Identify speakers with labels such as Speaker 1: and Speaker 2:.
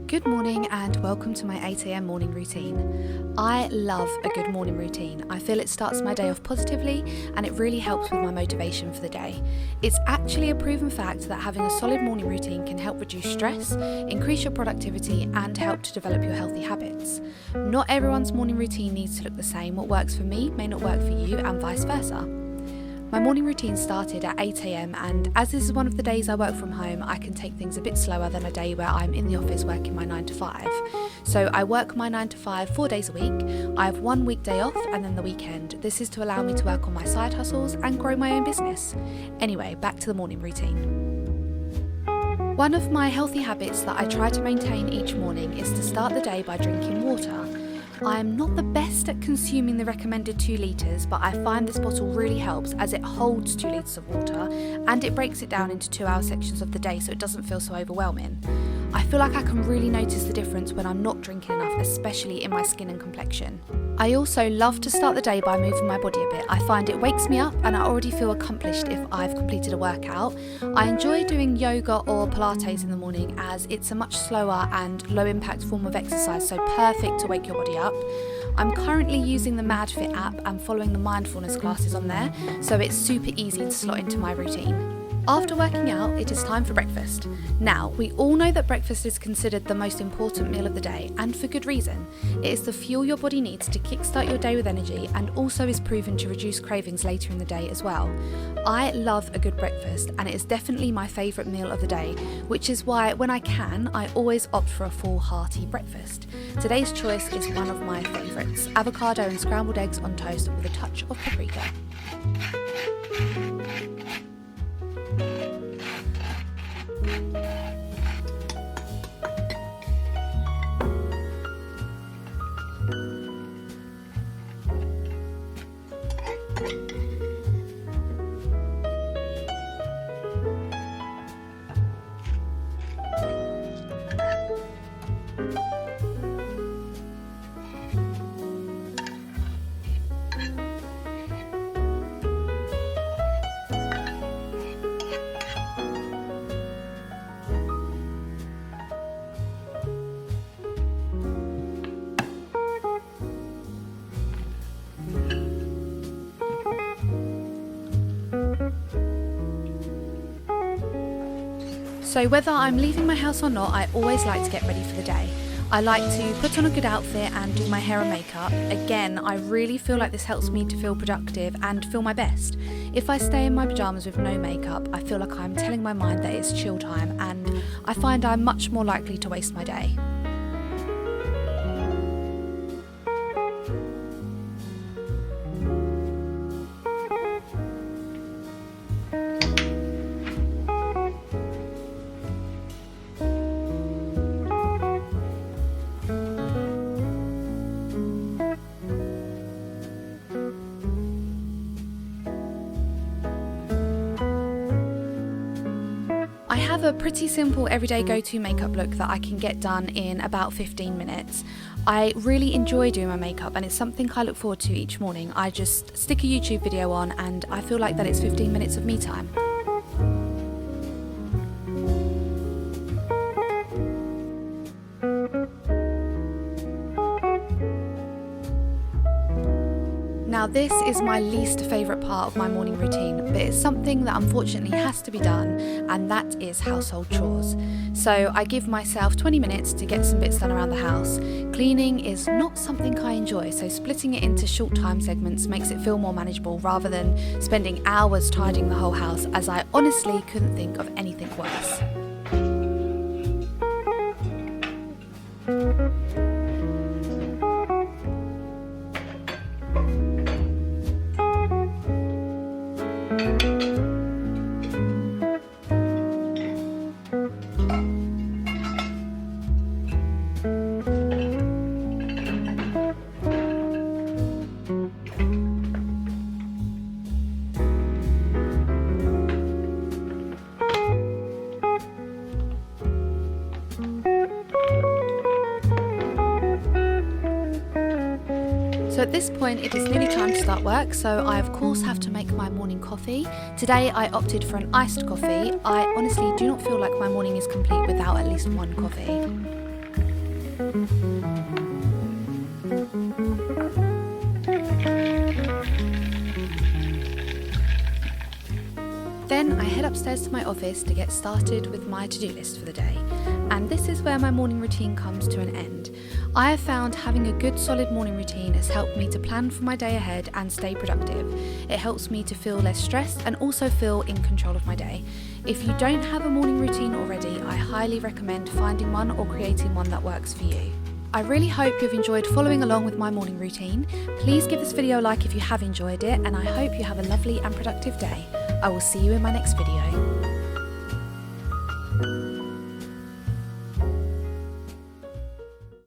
Speaker 1: Good morning and welcome to my 8 a.m. morning routine. I love a good morning routine. I feel it starts my day off positively and it really helps with my motivation for the day. It's actually a proven fact that having a solid morning routine can help reduce stress, increase your productivity and help to develop your healthy habits. Not everyone's morning routine needs to look the same. What works for me may not work for you and vice versa. My morning routine started at 8 a.m. and as this is one of the days I work from home, I can take things a bit slower than a day where I'm in the office working my 9 to 5. So I work my 9 to 5 4 days a week. I have one weekday off and then the weekend. This is to allow me to work on my side hustles and grow my own business. Anyway, back to the morning routine. One of my healthy habits that I try to maintain each morning is to start the day by drinking water. I'm not the best at consuming the recommended 2 litres, but I find this bottle really helps as it holds 2 litres of water and it breaks it down into 2-hour sections of the day so it doesn't feel so overwhelming. I feel like I can really notice the difference when I'm not drinking enough, especially in my skin and complexion. I also love to start the day by moving my body a bit. I find it wakes me up and I already feel accomplished if I've completed a workout. I enjoy doing yoga or Pilates in the morning as it's a much slower and low impact form of exercise, so perfect to wake your body up. I'm currently using the MadFit app and following the mindfulness classes on there, so it's super easy to slot into my routine. After working out, it is time for breakfast. Now, we all know that breakfast is considered the most important meal of the day, and for good reason. It is the fuel your body needs to kickstart your day with energy and also is proven to reduce cravings later in the day as well. I love a good breakfast and it is definitely my favourite meal of the day, which is why when I can, I always opt for a full hearty breakfast. Today's choice is one of my favourites, avocado and scrambled eggs on toast with a touch of paprika. So whether I'm leaving my house or not, I always like to get ready for the day. I like to put on a good outfit and do my hair and makeup. Again, I really feel like this helps me to feel productive and feel my best. If I stay in my pyjamas with no makeup, I feel like I'm telling my mind that it's chill time and I find I'm much more likely to waste my day. I have a pretty simple everyday go-to makeup look that I can get done in about 15 minutes. I really enjoy doing my makeup and it's something I look forward to each morning. I just stick a YouTube video on and I feel like that it's 15 minutes of me time. Now this is my least favourite part of my morning routine, but it's something that unfortunately has to be done, and that is household chores. So I give myself 20 minutes to get some bits done around the house. Cleaning is not something I enjoy, so splitting it into short time segments makes it feel more manageable rather than spending hours tidying the whole house, as I honestly couldn't think of anything worse. So at this point it is nearly time to start work, so I of course have to make my morning coffee. Today I opted for an iced coffee. I honestly do not feel like my morning is complete without at least one coffee. Then I head upstairs to my office to get started with my to-do list for the day, and this is where my morning routine comes to an end. I have found having a good solid morning routine has helped me to plan for my day ahead and stay productive. It helps me to feel less stressed and also feel in control of my day. If you don't have a morning routine already, I highly recommend finding one or creating one that works for you. I really hope you've enjoyed following along with my morning routine. Please give this video a like if you have enjoyed it, and I hope you have a lovely and productive day. I will see you in my next video.